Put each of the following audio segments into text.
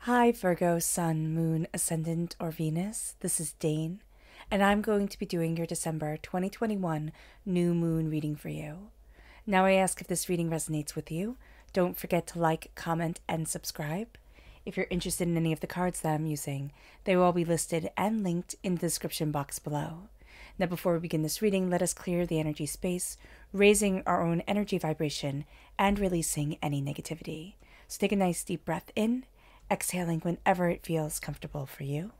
Hi Virgo, Sun, Moon, Ascendant, or Venus. This is Dane, and I'm going to be doing your December 2021 new moon reading for you. Now I ask if this reading resonates with you. Don't forget to like, comment, and subscribe. If you're interested in any of the cards that I'm using, they will all be listed and linked in the description box below. Now before we begin this reading, let us clear the energy space, raising our own energy vibration and releasing any negativity. So take a nice deep breath in, exhaling whenever it feels comfortable for you.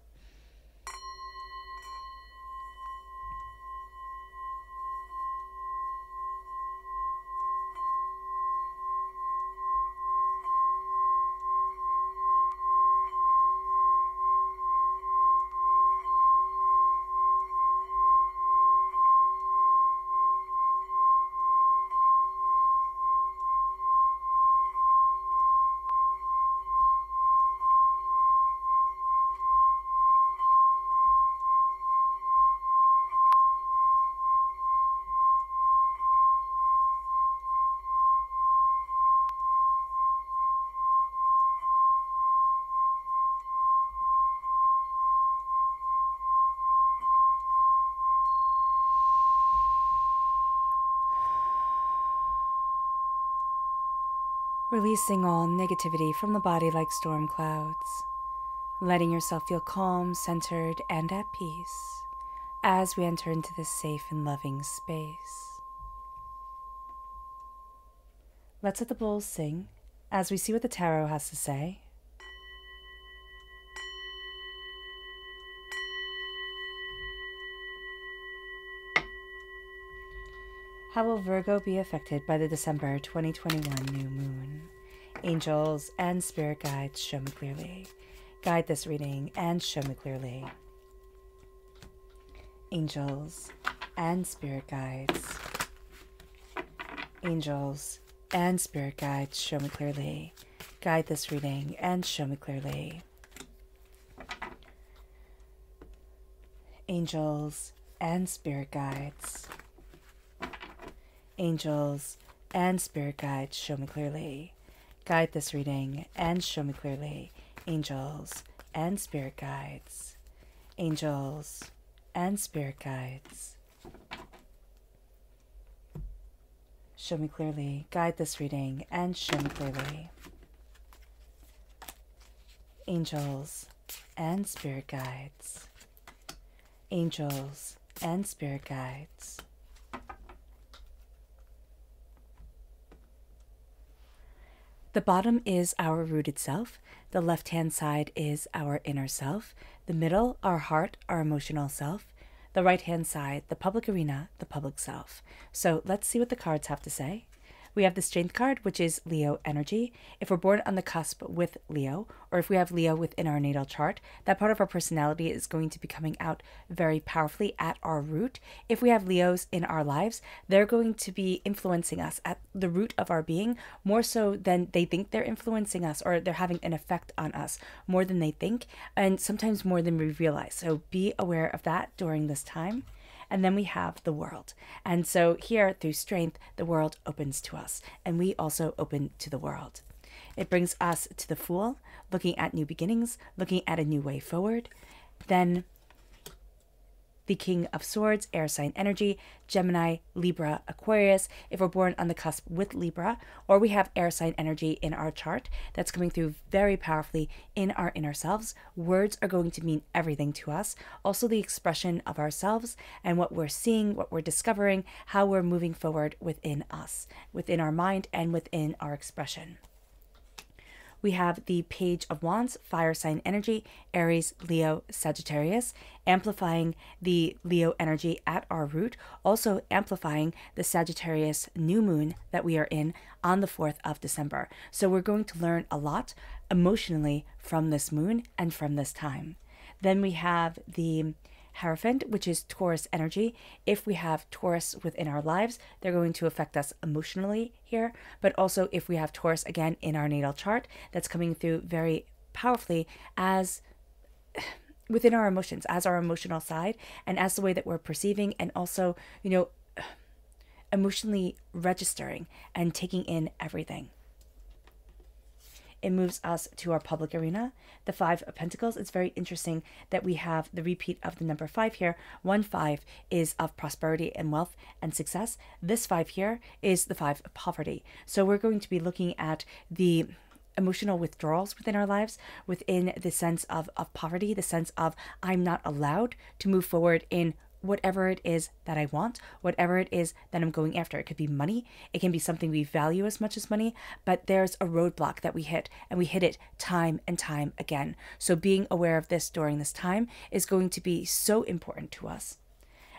Releasing all negativity from the body like storm clouds, letting yourself feel calm, centered, and at peace as we enter into this safe and loving space. Let's let the bowls sing as we see what the tarot has to say. How will Virgo be affected by the December 2021 new moon? Angels and spirit guides, show me clearly. Guide this reading and show me clearly. Angels and spirit guides. Angels and spirit guides, show me clearly. Guide this reading and show me clearly. Angels and spirit guides. Angels and spirit guides, show me clearly. Guide this reading and show me clearly. Angels and spirit guides. Angels and spirit guides, show me clearly. Guide this reading and show me clearly. Angels and spirit guides. Angels and spirit guides. The bottom is our rooted self. The left-hand side is our inner self. The middle, our heart, our emotional self. The right-hand side, the public arena, the public self. So let's see what the cards have to say. We have the Strength card, which is Leo energy. If we're born on the cusp with Leo, or if we have Leo within our natal chart, that part of our personality is going to be coming out very powerfully at our root. If we have Leos in our lives, they're going to be influencing us at the root of our being, more so than they think they're influencing us, or they're having an effect on us more than they think, and sometimes more than we realize. So be aware of that during this time. And then we have the world. And so here, through strength, the world opens to us, and we also open to the world. It brings us to the Fool, looking at new beginnings, looking at a new way forward. Then the King of Swords, air sign energy, Gemini, Libra, Aquarius, if we're born on the cusp with Libra, or we have air sign energy in our chart that's coming through very powerfully in our inner selves. Words are going to mean everything to us. Also the expression of ourselves and what we're seeing, what we're discovering, how we're moving forward within us, within our mind and within our expression. We have the Page of Wands, fire sign energy, Aries, Leo, Sagittarius, amplifying the Leo energy at our root, also amplifying the Sagittarius new moon that we are in on the 4th of December. So we're going to learn a lot emotionally from this moon and from this time. Then we have the Hierophant, which is Taurus energy. If we have Taurus within our lives, they're going to affect us emotionally here. But also if we have Taurus again in our natal chart, that's coming through very powerfully as within our emotions, as our emotional side, and as the way that we're perceiving, and also, emotionally registering and taking in everything. it moves us to our public arena. The Five of Pentacles, it's very interesting that we have the repeat of the number 5 here. 1-5 is of prosperity and wealth and success. This 5 here is the 5 of poverty. So we're going to be looking at the emotional withdrawals within our lives, within the sense of poverty, the sense of I'm not allowed to move forward in whatever it is that I want, whatever it is that I'm going after. It could be money. It can be something we value as much as money, but there's a roadblock that we hit, and we hit it time and time again. So being aware of this during this time is going to be so important to us.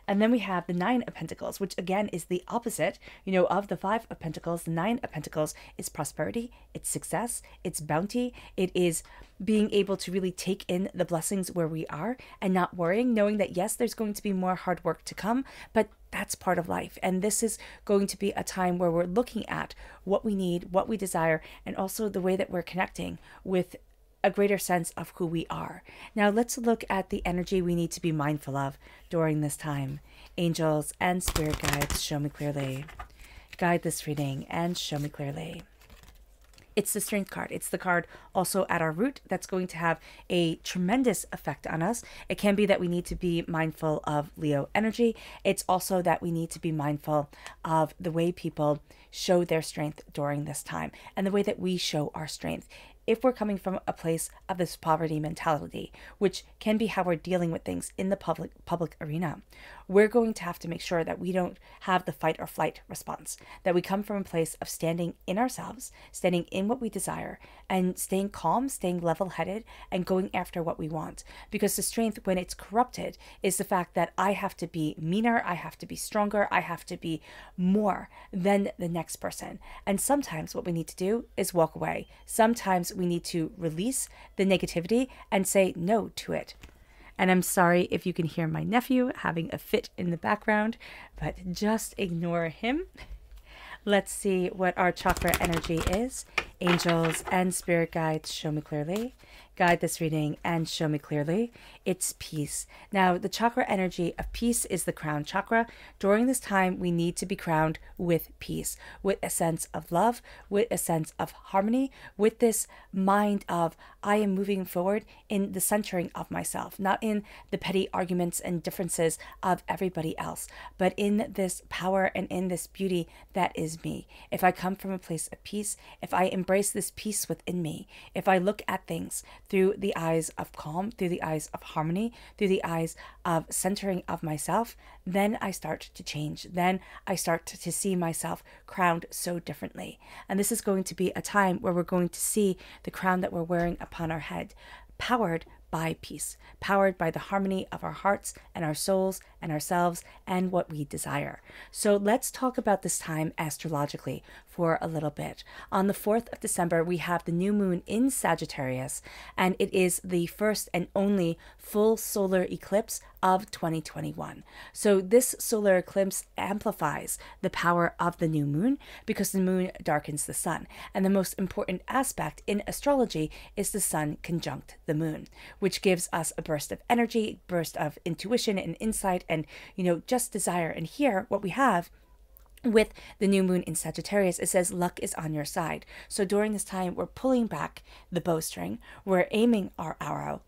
And then we have the 9 of Pentacles, which again is the opposite, of the 5 of Pentacles. The 9 of Pentacles is prosperity, it's success, it's bounty, it is being able to really take in the blessings where we are and not worrying, knowing that yes, there's going to be more hard work to come, but that's part of life. And this is going to be a time where we're looking at what we need, what we desire, and also the way that we're connecting with a greater sense of who we are. Now let's look at the energy we need to be mindful of during this time. Angels and spirit guides, show me clearly. Guide this reading and show me clearly. It's the Strength card. It's the card also at our root that's going to have a tremendous effect on us. It can be that we need to be mindful of Leo energy. It's also that we need to be mindful of the way people show their strength during this time and the way that we show our strength. If we're coming from a place of this poverty mentality, which can be how we're dealing with things in the public arena, we're going to have to make sure that we don't have the fight or flight response, that we come from a place of standing in ourselves, standing in what we desire, and staying calm, staying level-headed, and going after what we want. Because the strength, when it's corrupted, is the fact that I have to be meaner, I have to be stronger, I have to be more than the next person. And sometimes what we need to do is walk away. Sometimes we need to release the negativity and say no to it. And I'm sorry if you can hear my nephew having a fit in the background, but just ignore him. Let's see what our chakra energy is. Angels and spirit guides, show me clearly. Guide this reading and show me clearly. It's peace. Now, the chakra energy of peace is the crown chakra. During this time, we need to be crowned with peace, with a sense of love, with a sense of harmony, with this mind of I am moving forward in the centering of myself, not in the petty arguments and differences of everybody else, but in this power and in this beauty that is me. If I come from a place of peace, if I embrace this peace within me, if I look at things through the eyes of calm, through the eyes of harmony, through the eyes of centering of myself, then I start to change. Then I start to see myself crowned so differently. And this is going to be a time where we're going to see the crown that we're wearing upon our head, powered by peace, powered by the harmony of our hearts and our souls and ourselves and what we desire. So let's talk about this time astrologically for a little bit. On the 4th of December, we have the new moon in Sagittarius, and it is the first and only full solar eclipse of 2021. So this solar eclipse amplifies the power of the new moon because the moon darkens the sun. And the most important aspect in astrology is the sun conjunct the moon, which gives us a burst of energy, burst of intuition and insight and, just desire. And here, what we have with the new moon in Sagittarius, it says luck is on your side. So during this time, we're pulling back the bowstring, we're aiming our arrow,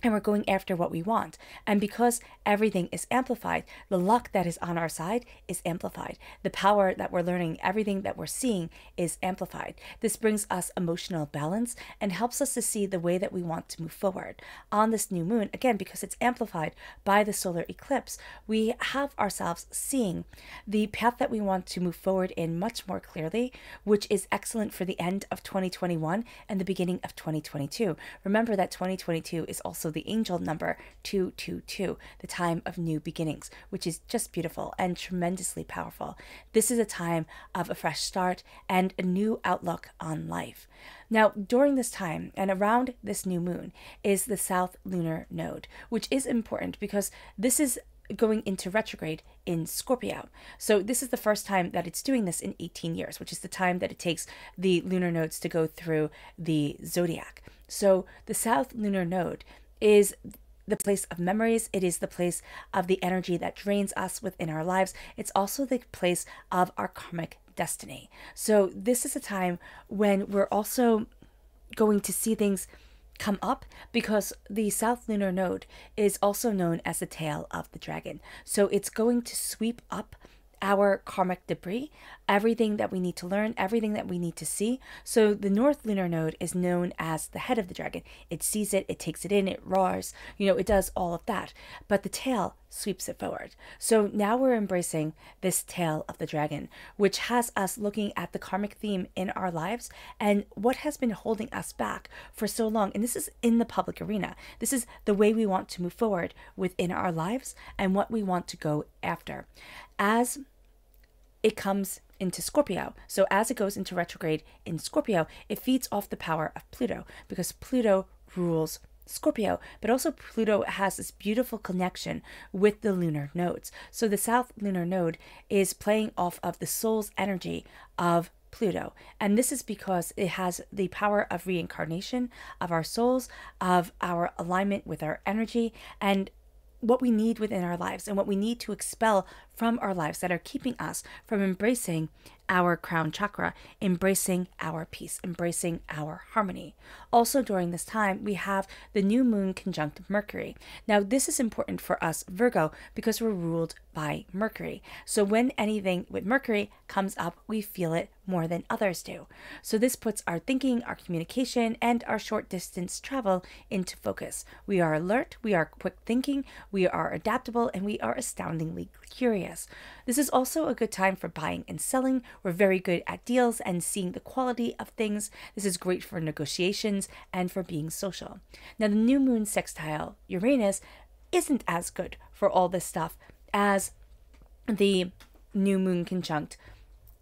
and we're going after what we want. And because everything is amplified, the luck that is on our side is amplified. The power that we're learning, everything that we're seeing is amplified. This brings us emotional balance and helps us to see the way that we want to move forward. On this new moon, again, because it's amplified by the solar eclipse, we have ourselves seeing the path that we want to move forward in much more clearly, which is excellent for the end of 2021 and the beginning of 2022. Remember that 2022 is also the angel number 222, the time of new beginnings, which is just beautiful and tremendously powerful. This is a time of a fresh start and a new outlook on life. Now, during this time and around this new moon is the South Lunar Node, which is important because this is going into retrograde in Scorpio. So this is the first time that it's doing this in 18 years, which is the time that it takes the lunar nodes to go through the zodiac. So the South Lunar Node is the place of memories. It is the place of the energy that drains us within our lives. It's also the place of our karmic destiny. So this is a time when we're also going to see things come up because the South Lunar Node is also known as the tail of the dragon. So it's going to sweep up our karmic debris, everything that we need to learn, everything that we need to see. So the North Lunar Node is known as the head of the dragon. It sees it, it takes it in, it roars, it does all of that. But the tail sweeps it forward. So now we're embracing this tail of the dragon, which has us looking at the karmic theme in our lives and what has been holding us back for so long. And this is in the public arena. This is the way we want to move forward within our lives and what we want to go after. As it comes into Scorpio. So as it goes into retrograde in Scorpio, it feeds off the power of Pluto because Pluto rules Scorpio, but also Pluto has this beautiful connection with the lunar nodes. So the South Lunar Node is playing off of the soul's energy of Pluto. And this is because it has the power of reincarnation of our souls, of our alignment with our energy, and what we need within our lives and what we need to expel from our lives that are keeping us from embracing our crown chakra, embracing our peace, embracing our harmony. Also during this time, we have the new moon conjunct Mercury. Now, this is important for us, Virgo, because we're ruled by Mercury. So when anything with Mercury comes up, we feel it more than others do. So this puts our thinking, our communication, and our short distance travel into focus. We are alert, we are quick thinking, we are adaptable, and we are astoundingly curious. This is also a good time for buying and selling. We're very good at deals and seeing the quality of things. This is great for negotiations and for being social. Now, the new moon sextile Uranus isn't as good for all this stuff as the new moon conjunct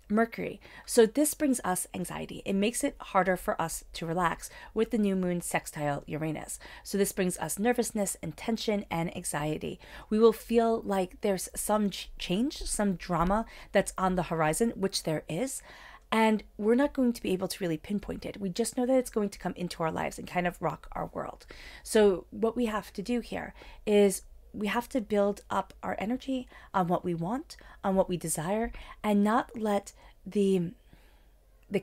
Mercury. So this brings us anxiety. It makes it harder for us to relax with the new moon sextile Uranus. So this brings us nervousness and tension and anxiety. We will feel like there's some change, some drama that's on the horizon, which there is. And we're not going to be able to really pinpoint it. We just know that it's going to come into our lives and kind of rock our world. So what we have to do here is we have to build up our energy on what we want, on what we desire, and not let the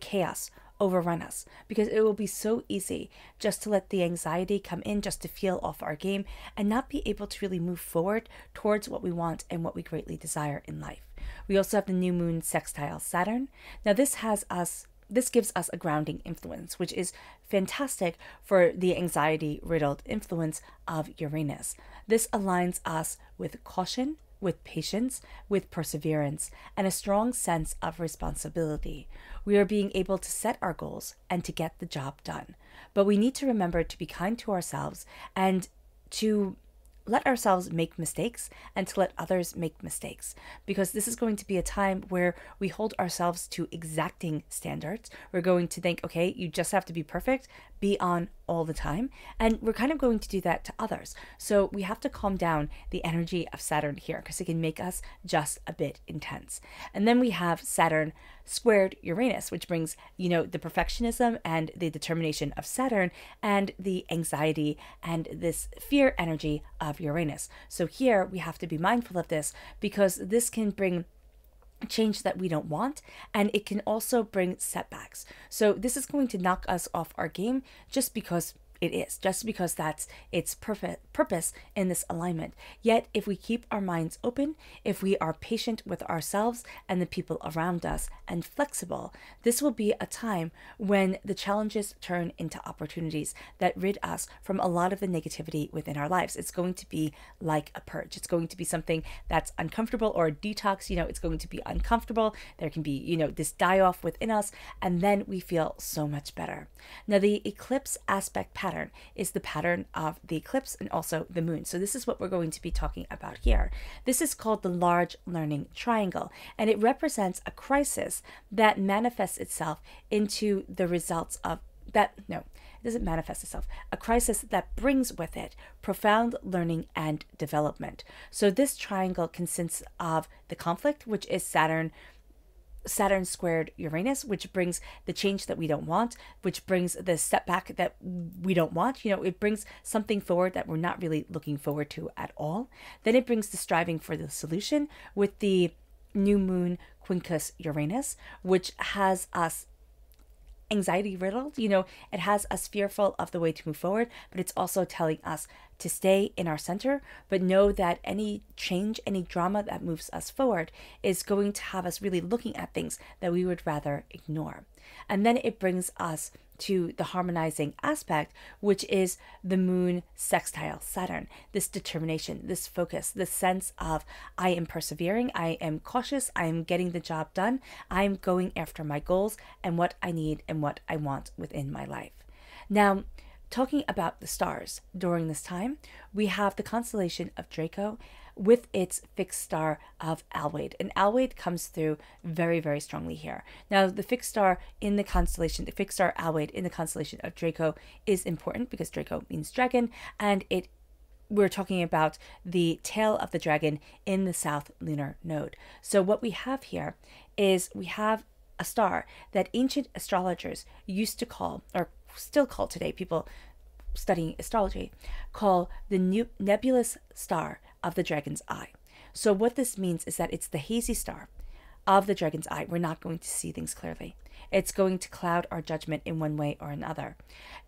chaos overrun us, because it will be so easy just to let the anxiety come in, just to feel off our game and not be able to really move forward towards what we want and what we greatly desire in life. We also have the new moon sextile Saturn. Now this gives us a grounding influence, which is fantastic for the anxiety-riddled influence of Uranus. This aligns us with caution, with patience, with perseverance, and a strong sense of responsibility. We are being able to set our goals and to get the job done. But we need to remember to be kind to ourselves and to let ourselves make mistakes and to let others make mistakes, because this is going to be a time where we hold ourselves to exacting standards. We're going to think, okay, you just have to be perfect, be on all the time, and we're kind of going to do that to others. So we have to calm down the energy of Saturn here, because it can make us just a bit intense. And then we have Saturn squared Uranus, which brings, the perfectionism and the determination of Saturn and the anxiety and this fear energy of Uranus. So here we have to be mindful of this, because this can bring change that we don't want, and it can also bring setbacks. So this is going to knock us off our game just because that's its purpose in this alignment. Yet if we keep our minds open, if we are patient with ourselves and the people around us and flexible, this will be a time when the challenges turn into opportunities that rid us from a lot of the negativity within our lives. It's going to be like a purge. It's going to be something that's uncomfortable, or a detox. It's going to be uncomfortable. There can be, this die-off within us, and then we feel so much better. Now, the eclipse aspect pattern is the pattern of the eclipse and also the moon. So this is what we're going to be talking about here. This is called the large learning triangle, and it represents a crisis that manifests itself into the results of that. No, it doesn't manifest itself. A crisis that brings with it profound learning and development. So this triangle consists of the conflict, which is Saturn squared Uranus, which brings the change that we don't want, which brings the setback that we don't want. It brings something forward that we're not really looking forward to at all. Then it brings the striving for the solution with the new moon quincus Uranus, which has us anxiety riddled. It has us fearful of the way to move forward, but it's also telling us to stay in our center, but know that any change, any drama that moves us forward is going to have us really looking at things that we would rather ignore. And then it brings us to the harmonizing aspect, which is the moon sextile Saturn, this determination, this focus, this sense of I am persevering, I am cautious, I am getting the job done, I'm going after my goals and what I need and what I want within my life. Now, talking about the stars during this time, we have the constellation of Draco with its fixed star of Alwade. And Alwade comes through very, very strongly here. Now, the fixed star in the constellation, the fixed star Alwade in the constellation of Draco is important because Draco means dragon, and we're talking about the tail of the dragon in the south lunar node. So what we have here is we have a star that ancient astrologers used to call, or still call today, people studying astrology, call the nebulous star of the dragon's eye. So what this means is that it's the hazy star of the dragon's eye. We're not going to see things clearly. It's going to cloud our judgment in one way or another.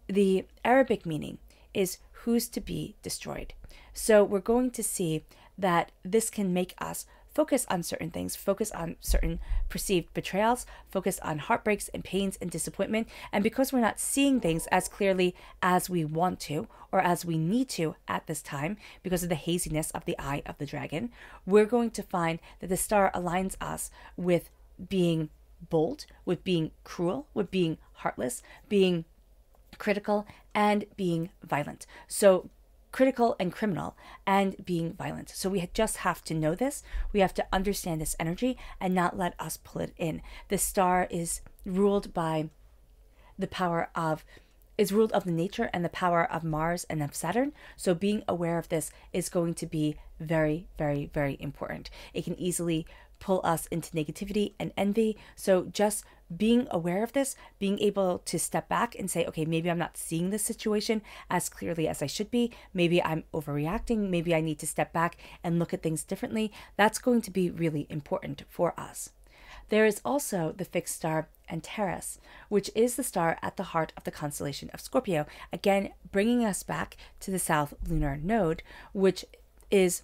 The Arabic meaning is who's to be destroyed. So we're going to see that this can make us focus on certain things, focus on certain perceived betrayals, focus on heartbreaks and pains and disappointment. And because we're not seeing things as clearly as we want to or as we need to at this time, because of the haziness of the eye of the dragon, we're going to find that the star aligns us with being bold, with being cruel, with being heartless, being critical, and being violent. So critical and criminal and being violent. So we just have to know this. We have to understand this energy and not let us pull it in. The star is ruled by the power of the nature and the power of Mars and of Saturn. So being aware of this is going to be very, very, very important. It can easily pull us into negativity and envy. So just being aware of this, being able to step back and say, okay, maybe I'm not seeing this situation as clearly as I should be. Maybe I'm overreacting. Maybe I need to step back and look at things differently. That's going to be really important for us. There is also the fixed star Antares, which is the star at the heart of the constellation of Scorpio. Again, bringing us back to the south lunar node, which is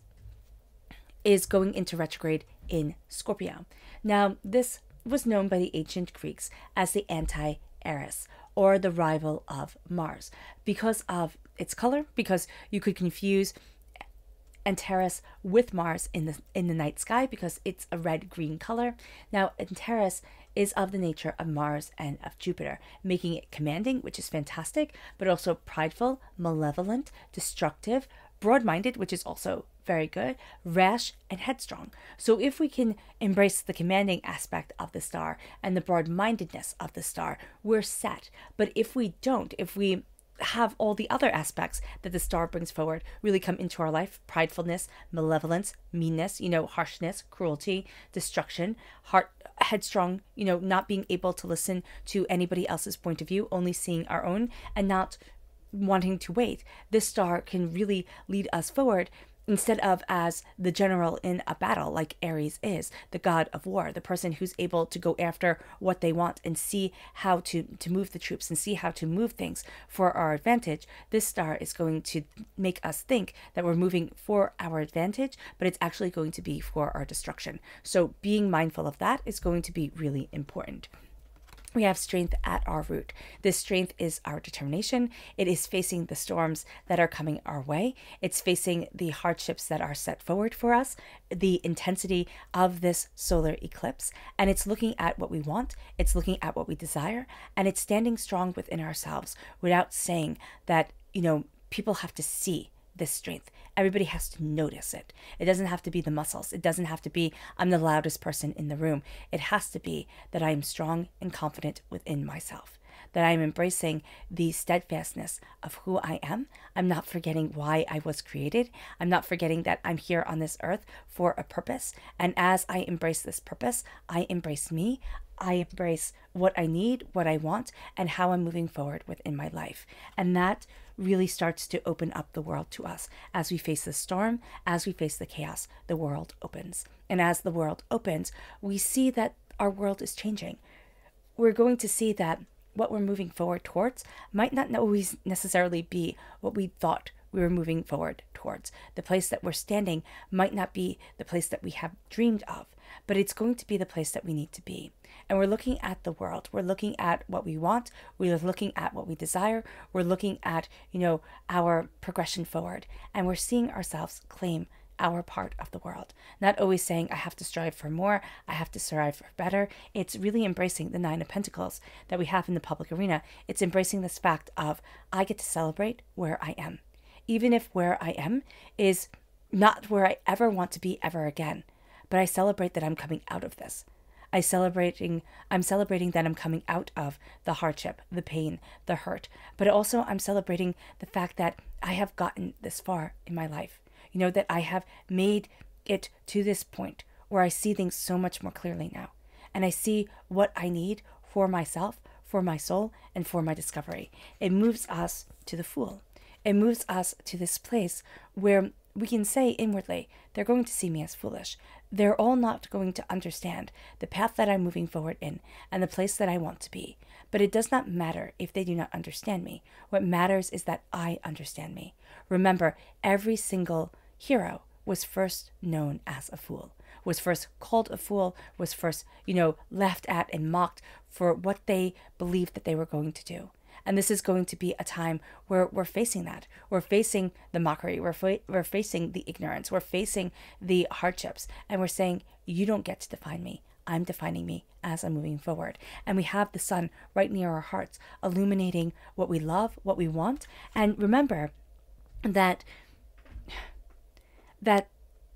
going into retrograde in Scorpio. Now, this was known by the ancient Greeks as the anti-Eris, or the rival of Mars, because of its color, because you could confuse Antares with Mars in the night sky because it's a red-green color. Now, Antares is of the nature of Mars and of Jupiter, making it commanding, which is fantastic, but also prideful, malevolent, destructive, broad-minded, which is also very good, rash, and headstrong. So if we can embrace the commanding aspect of the star and the broad-mindedness of the star, we're set. But if we don't, if we have all the other aspects that the star brings forward really come into our life, pridefulness, malevolence, meanness, harshness, cruelty, destruction, headstrong, not being able to listen to anybody else's point of view, only seeing our own and not wanting to wait. This star can really lead us forward instead of as the general in a battle like Aries is, the god of war, the person who's able to go after what they want and see how to move the troops and see how to move things for our advantage. This star is going to make us think that we're moving for our advantage, but it's actually going to be for our destruction. So being mindful of that is going to be really important. We have strength at our root. This strength is our determination. It is facing the storms that are coming our way. It's facing the hardships that are set forward for us, the intensity of this solar eclipse, and it's looking at what we want, it's looking at what we desire, and it's standing strong within ourselves without saying that, people have to see this strength. Everybody has to notice it. It doesn't have to be the muscles. It doesn't have to be, I'm the loudest person in the room. It has to be that I am strong and confident within myself, that I am embracing the steadfastness of who I am. I'm not forgetting why I was created. I'm not forgetting that I'm here on this earth for a purpose. And as I embrace this purpose, I embrace me. I embrace what I need, what I want, and how I'm moving forward within my life. And that really starts to open up the world to us. As we face the storm, as we face the chaos, the world opens. And as the world opens, we see that our world is changing. We're going to see that what we're moving forward towards might not always necessarily be what we thought we were moving forward towards. The place that we're standing might not be the place that we have dreamed of, but it's going to be the place that we need to be. And we're looking at the world. We're looking at what we want. We're looking at what we desire. We're looking at, our progression forward. And we're seeing ourselves claim our part of the world. Not always saying, I have to strive for more, I have to strive for better. It's really embracing the Nine of Pentacles that we have in the public arena. It's embracing this fact of, I get to celebrate where I am. Even if where I am is not where I ever want to be ever again. But I celebrate that I'm coming out of this. I'm celebrating that I'm coming out of the hardship, the pain, the hurt. But also I'm celebrating the fact that I have gotten this far in my life. That I have made it to this point where I see things so much more clearly now. And I see what I need for myself, for my soul, and for my discovery. It moves us to the Fool. It moves us to this place where we can say inwardly, they're going to see me as foolish. They're all not going to understand the path that I'm moving forward in and the place that I want to be. But it does not matter if they do not understand me. What matters is that I understand me. Remember, every single hero was first known as a fool, was first called a fool, was first, laughed at and mocked for what they believed that they were going to do. And this is going to be a time where we're facing that. We're facing the mockery. We're facing the ignorance. We're facing the hardships. And we're saying, you don't get to define me. I'm defining me as I'm moving forward. And we have the sun right near our hearts, illuminating what we love, what we want. And remember that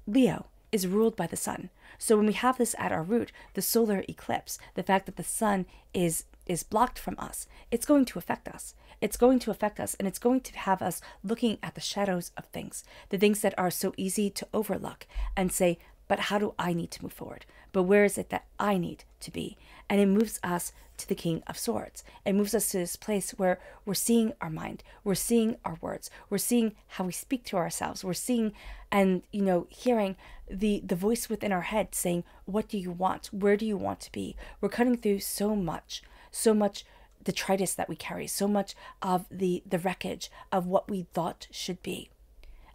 Leo is ruled by the sun. So when we have this at our root, the solar eclipse, the fact that the sun is blocked from us, it's going to affect us. It's going to affect us, and it's going to have us looking at the shadows of things, the things that are so easy to overlook and say, but how do I need to move forward? But where is it that I need to be? And it moves us to the King of Swords. It moves us to this place where we're seeing our mind, we're seeing our words, we're seeing how we speak to ourselves, we're seeing and, hearing the voice within our head saying, what do you want? Where do you want to be? We're cutting through so much detritus that we carry, so much of the wreckage of what we thought should be.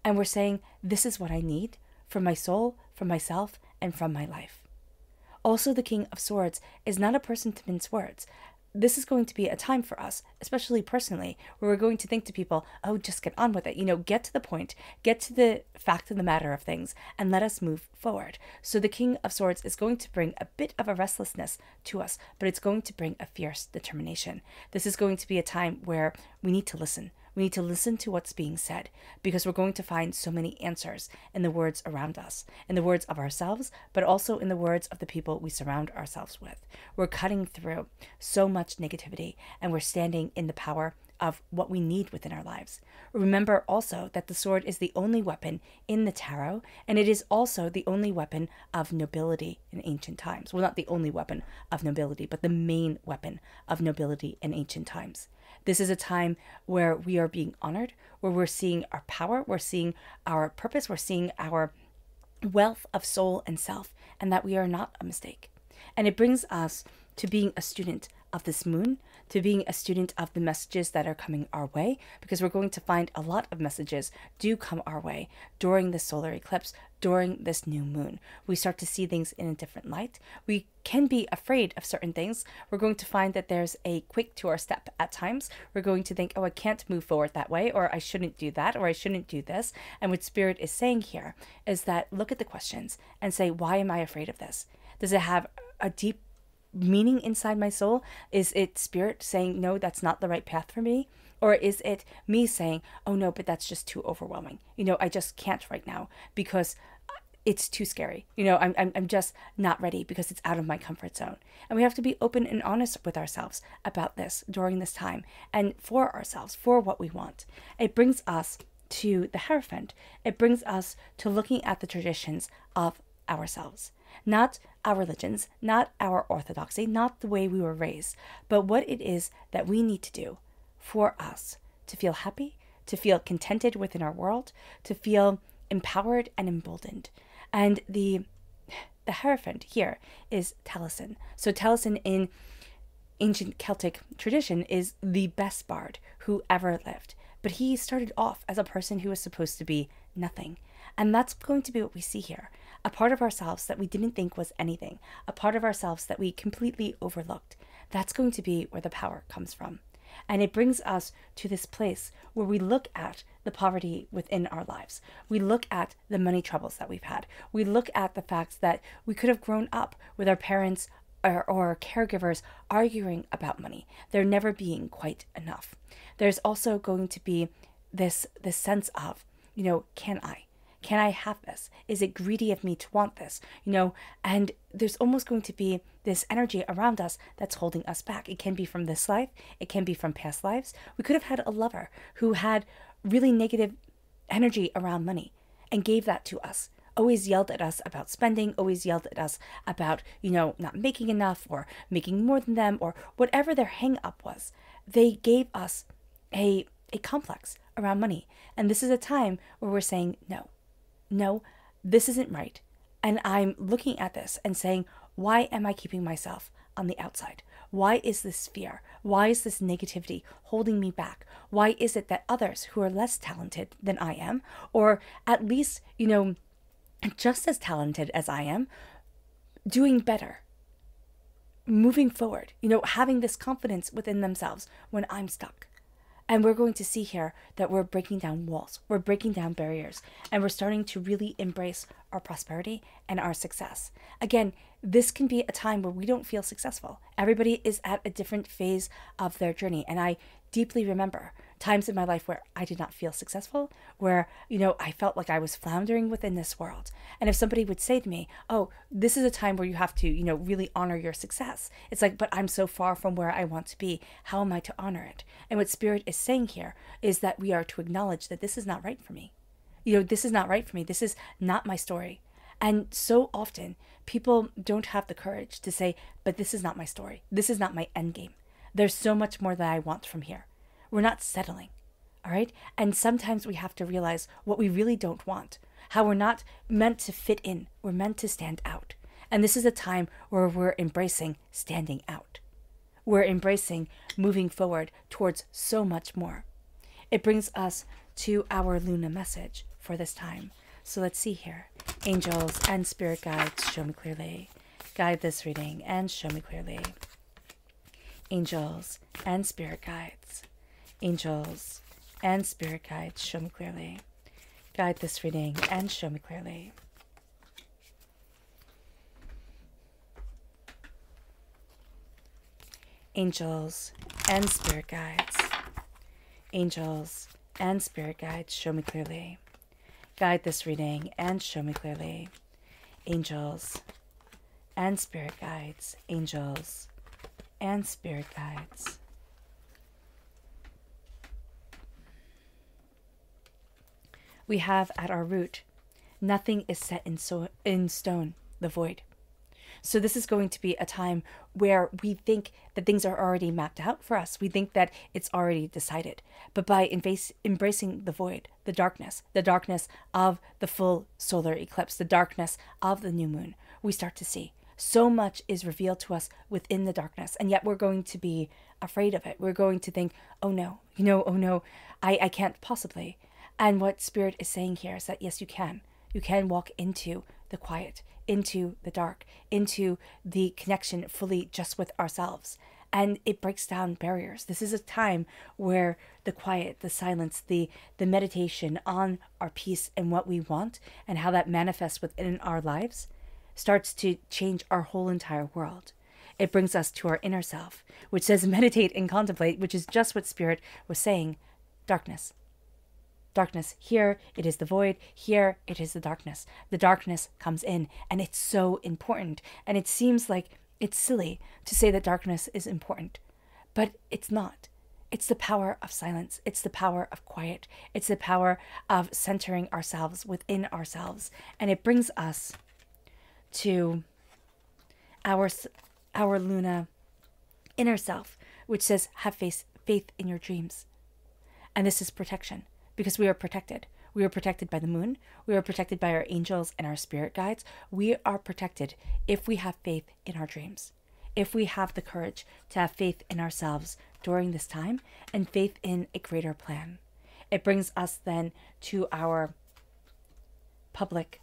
And we're saying, this is what I need for my soul, for myself, and from my life. Also, the King of Swords is not a person to mince words. This is going to be a time for us, especially personally, where we're going to think to people, oh, just get on with it. Get to the point, get to the fact of the matter of things, and let us move forward. So the King of Swords is going to bring a bit of a restlessness to us, but it's going to bring a fierce determination. This is going to be a time where we need to listen. We need to listen to what's being said, because we're going to find so many answers in the words around us, in the words of ourselves, but also in the words of the people we surround ourselves with. We're cutting through so much negativity, and we're standing in the power of what we need within our lives. Remember also that the sword is the only weapon in the tarot, and it is also the only weapon of nobility in ancient times. Well, not the only weapon of nobility, but the main weapon of nobility in ancient times. This is a time where we are being honored, where we're seeing our power, we're seeing our purpose, we're seeing our wealth of soul and self, and that we are not a mistake. And it brings us to being a student of this moon, to being a student of the messages that are coming our way, because we're going to find a lot of messages do come our way during the solar eclipse, during this new moon. We start to see things in a different light. We can be afraid of certain things. We're going to find that there's a quick to our step at times. We're going to think, oh, I can't move forward that way, or I shouldn't do that, or I shouldn't do this. And what Spirit is saying here is that look at the questions and say, why am I afraid of this? Does it have a deep meaning inside my soul? Is it Spirit saying, no, that's not the right path for me? Or is it me saying, oh no, but that's just too overwhelming. I just can't right now because it's too scary. I'm just not ready because it's out of my comfort zone. And we have to be open and honest with ourselves about this during this time, and for ourselves, for what we want. It brings us to the Hierophant. It brings us to looking at the traditions of ourselves. Not our religions, not our orthodoxy, not the way we were raised, but what it is that we need to do for us to feel happy, to feel contented within our world, to feel empowered and emboldened. And the Hierophant here is Taliesin. So Taliesin in ancient Celtic tradition, is the best bard who ever lived. But he started off as a person who was supposed to be nothing. And that's going to be what we see here. A part of ourselves that we didn't think was anything. A part of ourselves that we completely overlooked. That's going to be where the power comes from. And it brings us to this place where we look at the poverty within our lives. We look at the money troubles that we've had. We look at the fact that we could have grown up with our parents or caregivers arguing about money. There never being quite enough. There's also going to be this sense of, can I have this? Is it greedy of me to want this? And there's almost going to be this energy around us that's holding us back. It can be from this life. It can be from past lives. We could have had a lover who had really negative energy around money and gave that to us. Always yelled at us about spending, always yelled at us about, not making enough or making more than them or whatever their hang up was. They gave us a complex around money. And this is a time where we're saying, no, this isn't right. And I'm looking at this and saying, why am I keeping myself on the outside? Why is this fear? Why is this negativity holding me back? Why is it that others who are less talented than I am, or at least, just as talented as I am, doing better, moving forward, having this confidence within themselves when I'm stuck? And we're going to see here that we're breaking down walls, we're breaking down barriers, and we're starting to really embrace our prosperity and our success. Again, this can be a time where we don't feel successful. Everybody is at a different phase of their journey. And I deeply remember times in my life where I did not feel successful, where, I felt like I was floundering within this world. And if somebody would say to me, oh, this is a time where you have to, really honor your success. It's like, but I'm so far from where I want to be. How am I to honor it? And what Spirit is saying here is that we are to acknowledge that this is not right for me. This is not right for me. This is not my story. And so often people don't have the courage to say, but this is not my story. This is not my end game. There's so much more that I want from here. We're not settling. All right. And sometimes we have to realize what we really don't want, how we're not meant to fit in. We're meant to stand out. And this is a time where we're embracing standing out. We're embracing moving forward towards so much more. It brings us to our Luna message for this time. So let's see here. Angels and spirit guides, show me clearly. Guide this reading and show me clearly. Angels and spirit guides. Angels and spirit guides, show me clearly. Guide this reading and show me clearly. Angels and spirit guides. Angels and spirit guides, show me clearly. Guide this reading and show me clearly. Angels and spirit guides. Angels and spirit guides. We have at our root, nothing is set in stone, the void. So this is going to be a time where we think that things are already mapped out for us. We think that it's already decided. But by embracing the void, the darkness of the full solar eclipse, the darkness of the new moon, we start to see so much is revealed to us within the darkness. And yet we're going to be afraid of it. We're going to think, oh no, oh no, I can't possibly. And what Spirit is saying here is that yes, you can. You can walk into the quiet, into the dark, into the connection fully just with ourselves. And it breaks down barriers. This is a time where the quiet, the silence, the meditation on our peace and what we want and how that manifests within our lives starts to change our whole entire world. It brings us to our inner self, which says meditate and contemplate, which is just what Spirit was saying. Darkness. Darkness. Here it is the void. Here it is the darkness. The darkness comes in, and it's so important. And it seems like it's silly to say that darkness is important, but it's not. It's the power of silence. It's the power of quiet. It's the power of centering ourselves within ourselves. And it brings us to our Luna inner self, which says, have faith in your dreams. And this is protection. Because we are protected. We are protected by the moon. We are protected by our angels and our spirit guides. We are protected if we have faith in our dreams. if we have the courage to have faith in ourselves during this time and faith in a greater plan. It brings us then to our public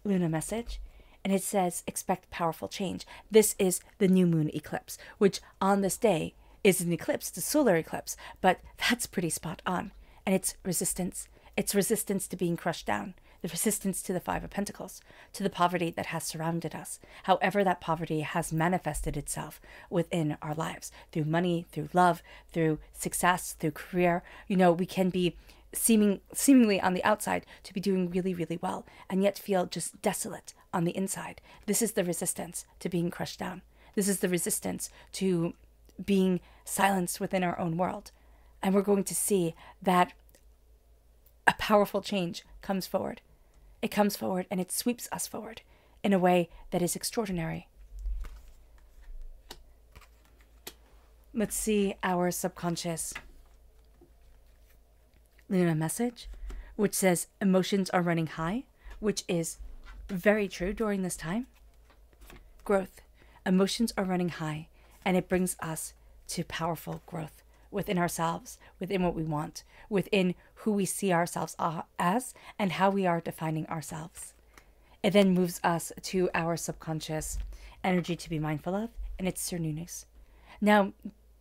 Lunar message, and it says, expect powerful change. This is the new moon eclipse, which on this day is an eclipse, the solar eclipse, but that's pretty spot on. And it's resistance. It's resistance to being crushed down, the resistance to the Five of Pentacles, to the poverty that has surrounded us, however that poverty has manifested itself within our lives, through money, through love, through success, through career. You know, we can be seemingly on the outside to be doing really, really well, and yet feel just desolate on the inside. This is the resistance to being crushed down. This is the resistance to being silenced within our own world. And we're going to see that a powerful change comes forward. It comes forward and it sweeps us forward in a way that is extraordinary. Let's see our subconscious Lunar message, which says emotions are running high, which is very true during this time. Growth. Emotions are running high, and it brings us to powerful growth within ourselves, within what we want, within who we see ourselves as, and how we are defining ourselves. It then moves us to our subconscious energy to be mindful of, and it's Cernunnos. Now,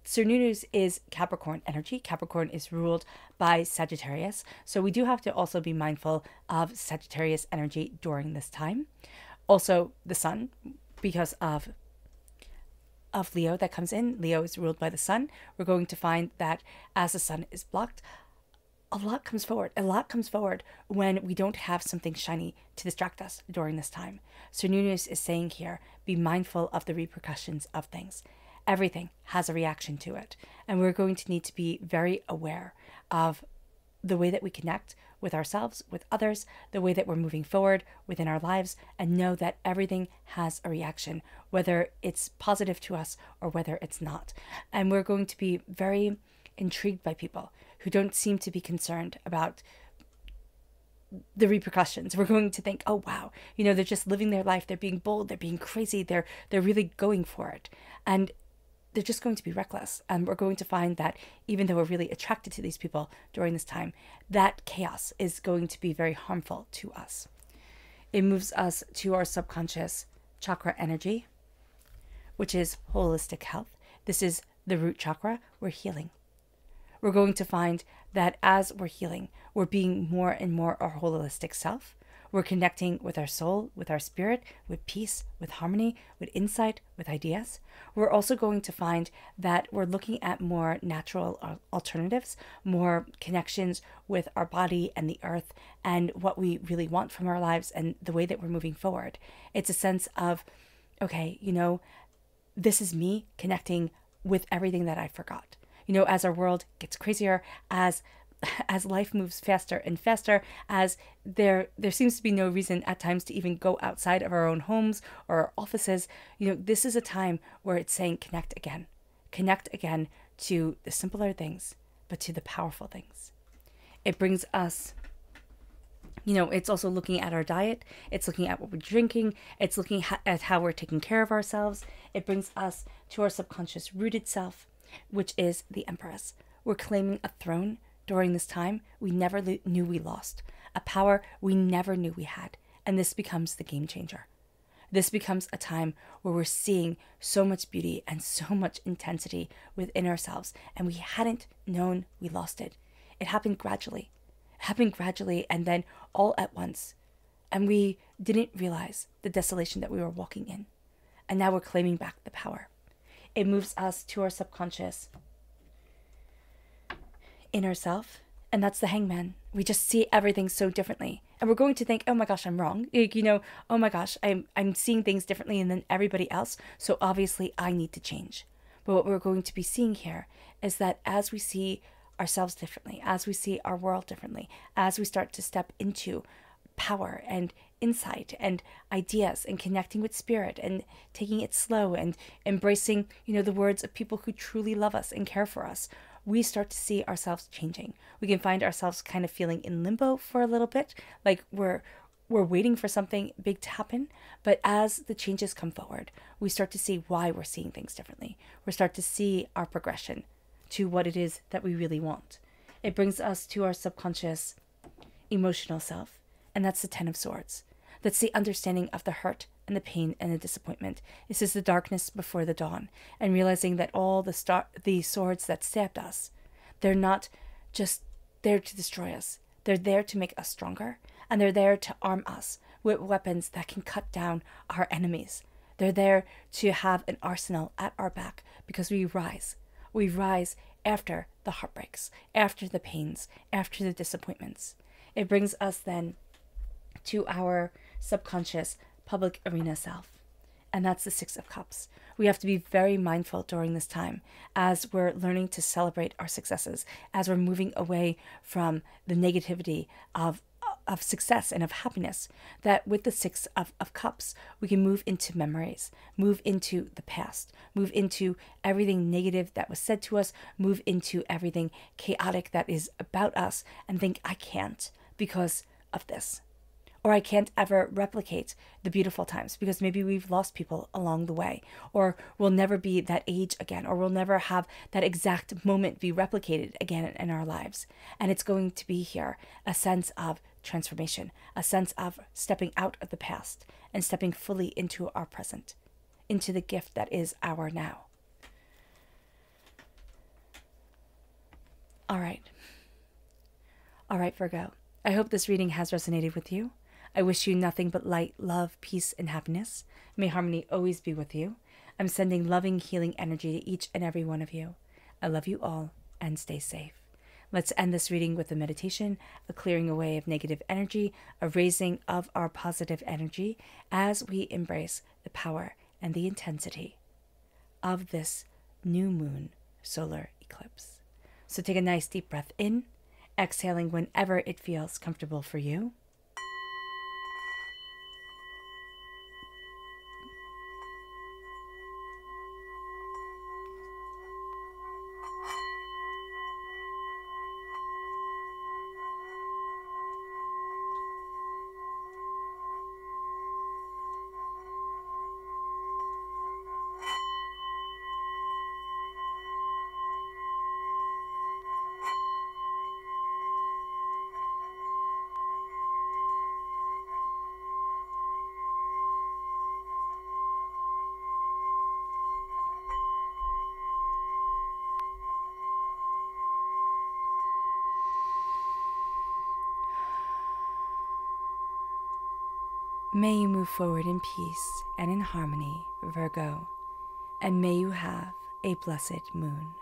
Cernunnos is Capricorn energy. Capricorn is ruled by Sagittarius. So we do have to also be mindful of Sagittarius energy during this time. Also the sun, because of Leo that comes in. Leo is ruled by the sun. We're going to find that as the sun is blocked, a lot comes forward. A lot comes forward when we don't have something shiny to distract us during this time. Cernunnos is saying here, be mindful of the repercussions of things. Everything has a reaction to it. And we're going to need to be very aware of the way that we connect with ourselves, with others, the way that we're moving forward within our lives, and know that everything has a reaction, whether it's positive to us or whether it's not. And we're going to be very intrigued by people who don't seem to be concerned about the repercussions. We're going to think, oh wow, you know, they're just living their life, they're being bold, they're being crazy, they're really going for it. And they're just going to be reckless. And we're going to find that even though we're really attracted to these people during this time, that chaos is going to be very harmful to us. It moves us to our subconscious chakra energy, which is holistic health. This is the root chakra. We're healing. We're going to find that as we're healing, we're being more and more our holistic self. We're connecting with our soul, with our spirit, with peace, with harmony, with insight, with ideas. We're also going to find that we're looking at more natural alternatives, more connections with our body and the earth and what we really want from our lives and the way that we're moving forward. It's a sense of, okay, you know, this is me connecting with everything that I forgot. You know, as our world gets crazier, as life moves faster and faster, as there seems to be no reason at times to even go outside of our own homes or our offices, you know, this is a time where it's saying connect again to the simpler things, but to the powerful things. It brings us, you know, it's also looking at our diet. It's looking at what we're drinking. It's looking at how we're taking care of ourselves. It brings us to our subconscious rooted self, which is the Empress. We're claiming a throne during this time we never knew we lost, a power we never knew we had, and this becomes the game changer. This becomes a time where we're seeing so much beauty and so much intensity within ourselves, and we hadn't known we lost it. It happened gradually. And then all at once, and we didn't realize the desolation that we were walking in, and now we're claiming back the power. It moves us to our subconscious inner self, and that's the Hangman. We just see everything so differently, and we're going to think, oh my gosh, I'm wrong. You know, oh my gosh, I'm seeing things differently than everybody else, so obviously I need to change. But what we're going to be seeing here is that as we see ourselves differently, as we see our world differently, as we start to step into power and insight and ideas and connecting with spirit and taking it slow and embracing, you know, the words of people who truly love us and care for us, we start to see ourselves changing. We can find ourselves kind of feeling in limbo for a little bit, like we're we're waiting for something big to happen, but as the changes come forward, we start to see why we're seeing things differently. We start to see our progression to what it is that we really want. It brings us to our subconscious emotional self, and that's the Ten of Swords. That's the understanding of the hurt and the pain and the disappointment. This is the darkness before the dawn, and realizing that all the swords that stabbed us, they're not just there to destroy us. They're there to make us stronger, and they're there to arm us with weapons that can cut down our enemies. They're there to have an arsenal at our back because we rise. We rise after the heartbreaks, after the pains, after the disappointments. It brings us then to our subconscious public arena self, and that's the Six of Cups. We have to be very mindful during this time as we're learning to celebrate our successes, as we're moving away from the negativity of success and of happiness, that with the Six of Cups, we can move into memories, move into the past, move into everything negative that was said to us, move into everything chaotic that is about us, and think, I can't because of this. Or I can't ever replicate the beautiful times because maybe we've lost people along the way, or we'll never be that age again, or we'll never have that exact moment be replicated again in our lives. And it's going to be here a sense of transformation, a sense of stepping out of the past and stepping fully into our present, into the gift that is our now. All right, Virgo. I hope this reading has resonated with you. I wish you nothing but light, love, peace, and happiness. May harmony always be with you. I'm sending loving, healing energy to each and every one of you. I love you all, and stay safe. Let's end this reading with a meditation, a clearing away of negative energy, a raising of our positive energy as we embrace the power and the intensity of this new moon solar eclipse. So take a nice deep breath in, exhaling whenever it feels comfortable for you. May you move forward in peace and in harmony, Virgo, and may you have a blessed moon.